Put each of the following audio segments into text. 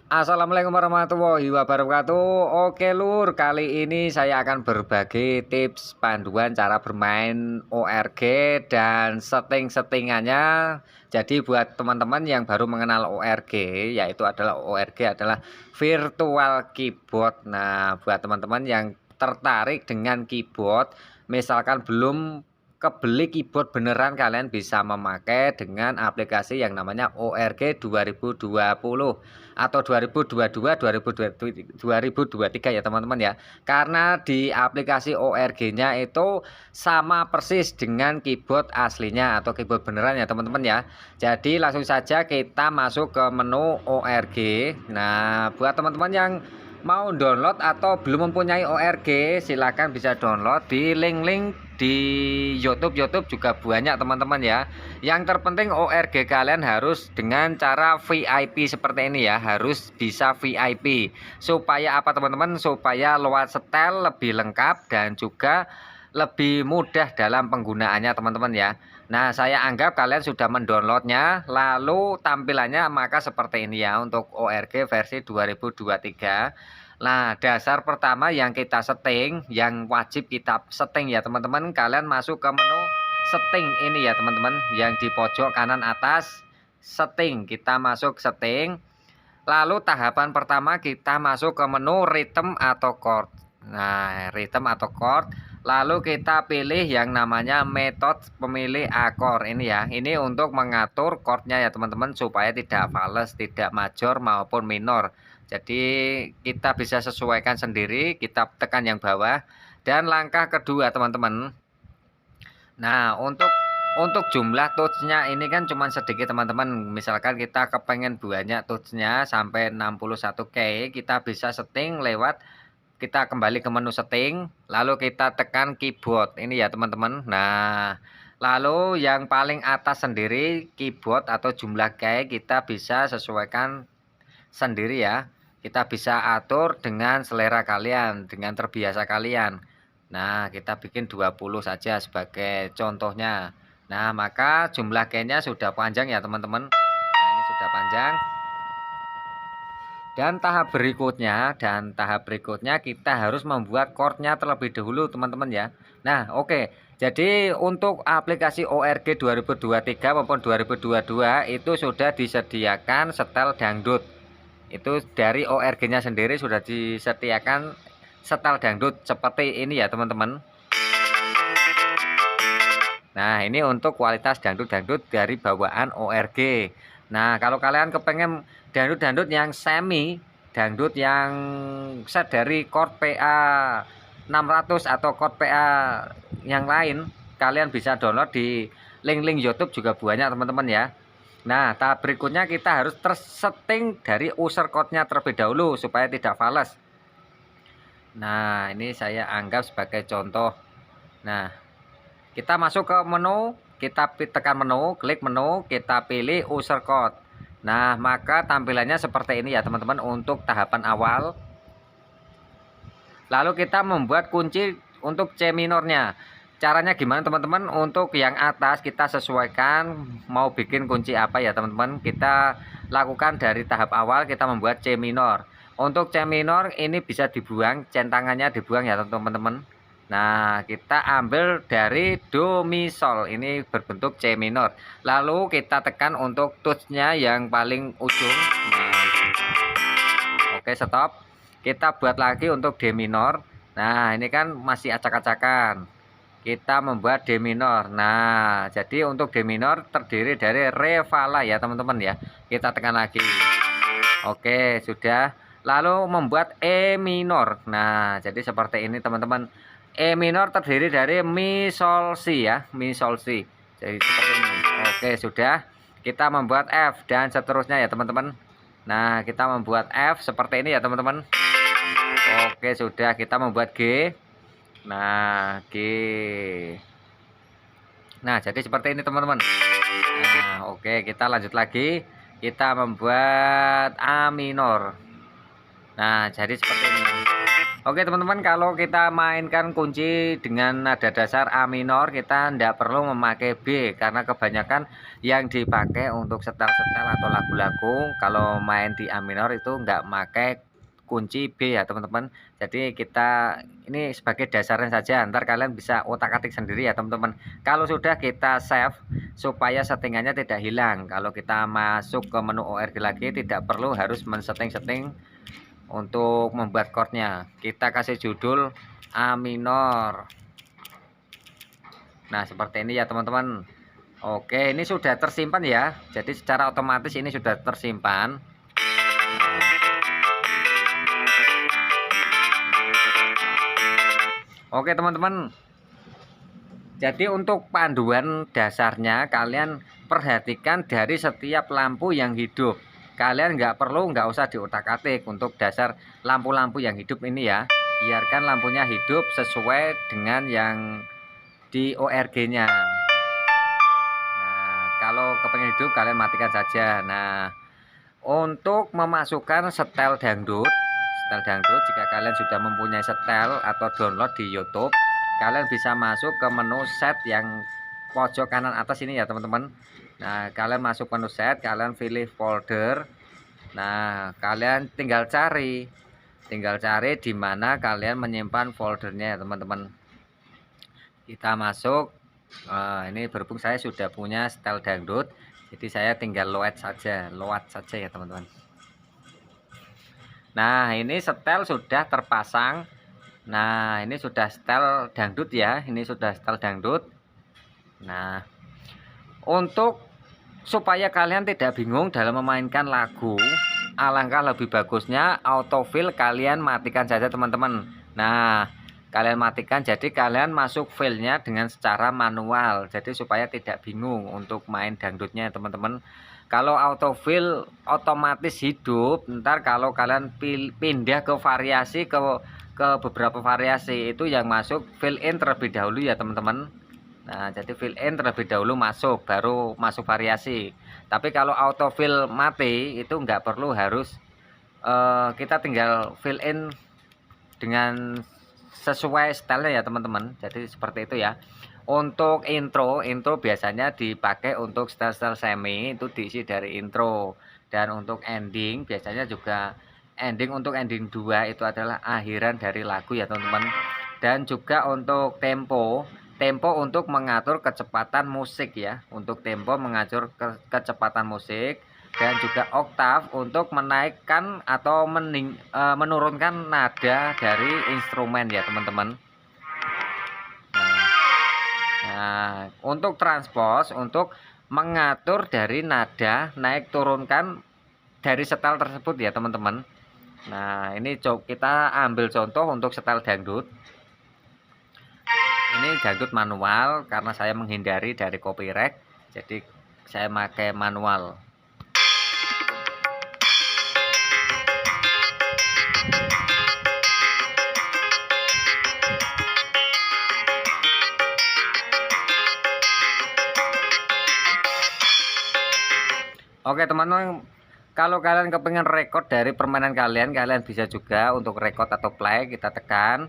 Assalamualaikum warahmatullahi wabarakatuh. Oke lur, kali ini saya akan berbagi tips panduan cara bermain ORG dan setting-settingannya. Jadi buat teman-teman yang baru mengenal ORG, yaitu adalah ORG adalah virtual keyboard. Nah, buat teman-teman yang tertarik dengan keyboard, misalkan belum kebeli keyboard beneran, kalian bisa memakai dengan aplikasi yang namanya ORG 2020 atau 2022 2023 ya teman-teman ya. Karena di aplikasi ORG-nya itu sama persis dengan keyboard aslinya atau keyboard beneran ya teman-teman ya. Jadi langsung saja kita masuk ke menu ORG. Nah, buat teman-teman yang mau download atau belum mempunyai ORG, silahkan bisa download di link-link di YouTube juga banyak teman-teman ya. Yang terpenting ORG kalian harus dengan cara VIP seperti ini ya, harus bisa VIP. Supaya apa teman-teman? Supaya luar setel lebih lengkap dan juga lebih mudah dalam penggunaannya teman-teman ya. Nah, saya anggap kalian sudah mendownloadnya, lalu tampilannya maka seperti ini ya untuk ORG versi 2023. Nah, dasar pertama yang kita setting, yang wajib kita setting ya teman-teman, kalian masuk ke menu setting ini ya teman-teman, yang di pojok kanan atas, setting. Kita masuk setting, lalu tahapan pertama kita masuk ke menu rhythm atau chord. Nah, rhythm atau chord, lalu kita pilih yang namanya metode pemilih akor ini ya. Ini untuk mengatur chordnya ya teman-teman, supaya tidak fals, tidak major maupun minor. Jadi kita bisa sesuaikan sendiri, kita tekan yang bawah. Dan langkah kedua teman-teman, nah untuk jumlah touchnya ini kan cuma sedikit teman-teman. Misalkan kita kepengen banyak touchnya sampai 61K, kita bisa setting lewat, kita kembali ke menu setting, lalu kita tekan keyboard ini ya teman-teman. Nah, lalu yang paling atas sendiri keyboard atau jumlah key kita bisa sesuaikan sendiri ya. Kita bisa atur dengan selera kalian, dengan terbiasa kalian. Nah, kita bikin 20 saja sebagai contohnya. Nah, maka jumlah key-nya sudah panjang ya teman-teman. Nah, ini sudah panjang. Dan tahap berikutnya kita harus membuat chordnya terlebih dahulu teman-teman ya. Nah, oke. Jadi untuk aplikasi ORG 2023 maupun 2022 itu sudah disediakan setel dangdut. Itu dari ORG-nya sendiri sudah disediakan setel dangdut seperti ini ya teman-teman. Nah, ini untuk kualitas dangdut-dangdut dari bawaan ORG. Nah, kalau kalian kepengen dangdut-dangdut yang semi, dangdut yang set dari chord PA 600 atau chord PA yang lain, kalian bisa download di link-link YouTube juga banyak teman-teman ya. Nah, tahap berikutnya kita harus tersetting dari user code-nya terlebih dahulu supaya tidak fals. Nah, ini saya anggap sebagai contoh. Nah, kita masuk ke menu, kita tekan menu, klik menu, kita pilih user code. Nah, maka tampilannya seperti ini ya teman-teman untuk tahapan awal. Lalu kita membuat kunci untuk C minornya. Caranya gimana teman-teman? Untuk yang atas kita sesuaikan mau bikin kunci apa ya teman-teman. Kita lakukan dari tahap awal, kita membuat C minor. Untuk C minor ini bisa dibuang, centangannya dibuang ya teman-teman. Nah, kita ambil dari do mi sol, ini berbentuk C minor. Lalu kita tekan untuk touch-nya yang paling ujung. Nah, oke, stop. Kita buat lagi untuk D minor. Nah, ini kan masih acak-acakan. Kita membuat D minor. Nah, jadi untuk D minor terdiri dari re fa la ya teman-teman ya. Kita tekan lagi. Oke, sudah. Lalu membuat E minor. Nah, jadi seperti ini teman-teman. E minor terdiri dari mi sol si ya, mi sol si. Jadi seperti ini. Oke, sudah. Kita membuat F dan seterusnya ya teman-teman. Nah, kita membuat F seperti ini ya teman-teman. Oke, sudah. Kita membuat G. Nah, G. Nah, jadi seperti ini teman-teman. Nah, oke, kita lanjut lagi. Kita membuat A minor. Nah, jadi seperti ini. Oke teman-teman, kalau kita mainkan kunci dengan nada dasar A minor, kita tidak perlu memakai B, karena kebanyakan yang dipakai untuk setel-setel atau lagu-lagu kalau main di A minor itu nggak pakai kunci B ya teman-teman. Jadi kita ini sebagai dasarnya saja, ntar kalian bisa otak-atik sendiri ya teman-teman. Kalau sudah kita save supaya settingannya tidak hilang. Kalau kita masuk ke menu ORG lagi, tidak perlu harus men-setting-setting untuk membuat chordnya. Kita kasih judul A minor. Nah seperti ini ya teman-teman. Oke, ini sudah tersimpan ya, jadi secara otomatis ini sudah tersimpan. Oke teman-teman, jadi untuk panduan dasarnya kalian perhatikan dari setiap lampu yang hidup. Kalian nggak usah diotak-atik untuk dasar lampu-lampu yang hidup ini ya. Biarkan lampunya hidup sesuai dengan yang di ORG-nya. Nah, kalau kepengen hidup kalian matikan saja. Nah, untuk memasukkan setel dangdut, jika kalian sudah mempunyai setel atau download di YouTube, kalian bisa masuk ke menu set yang pojok kanan atas ini ya teman-teman. Nah, kalian masuk menu set, kalian pilih folder. Nah, kalian tinggal cari di mana kalian menyimpan foldernya ya teman-teman. Kita masuk. Ini berhubung saya sudah punya setel dangdut, jadi saya tinggal load saja ya teman-teman. Nah, ini setel sudah terpasang. Nah, ini sudah setel dangdut ya, ini sudah setel dangdut. Nah, untuk supaya kalian tidak bingung dalam memainkan lagu, alangkah lebih bagusnya autofill kalian matikan saja teman-teman. Nah, kalian matikan, jadi kalian masuk filenya dengan secara manual, jadi supaya tidak bingung untuk main dangdutnya teman-teman. Kalau autofill otomatis hidup, ntar kalau kalian pindah ke variasi, ke beberapa variasi itu yang masuk fill in terlebih dahulu ya teman-teman. Nah, jadi fill in terlebih dahulu masuk, baru masuk variasi. Tapi kalau autofill mati itu nggak perlu harus, kita tinggal fill in dengan sesuai stylenya ya teman-teman. Jadi seperti itu ya. Untuk intro biasanya dipakai untuk style-style semi, itu diisi dari intro. Dan untuk ending biasanya juga untuk ending 2 itu adalah akhiran dari lagu ya teman-teman. Dan juga untuk tempo untuk mengatur kecepatan musik ya, untuk tempo mengatur kecepatan musik, dan juga oktav untuk menaikkan atau menurunkan nada dari instrumen ya teman-teman. Nah, untuk transpose untuk mengatur dari nada naik turunkan dari setel tersebut ya teman-teman. Nah, ini kita ambil contoh untuk setel dangdut. Ini dangdut manual karena saya menghindari dari copyright, jadi saya pakai manual. Oke teman-teman, kalau kalian kepengen record dari permainan kalian bisa juga untuk record atau play, kita tekan.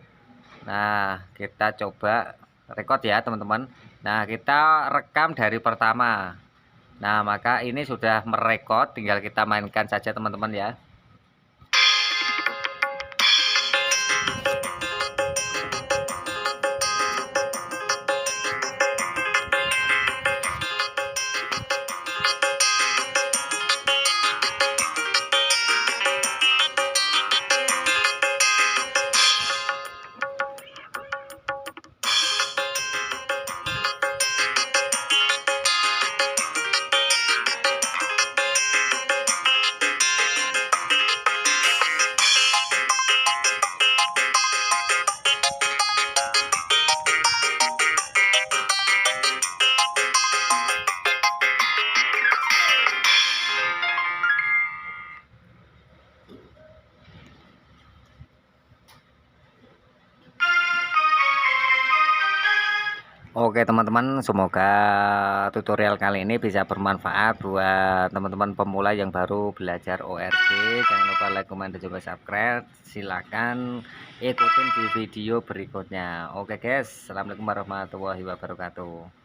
Nah, kita coba record ya teman-teman. Nah, kita rekam dari pertama. Nah, maka ini sudah merekod, tinggal kita mainkan saja teman-teman ya. Oke teman-teman, semoga tutorial kali ini bisa bermanfaat buat teman-teman pemula yang baru belajar ORG. Jangan lupa like, comment, dan juga subscribe. Silahkan ikutin di video berikutnya. Oke guys, assalamualaikum warahmatullahi wabarakatuh.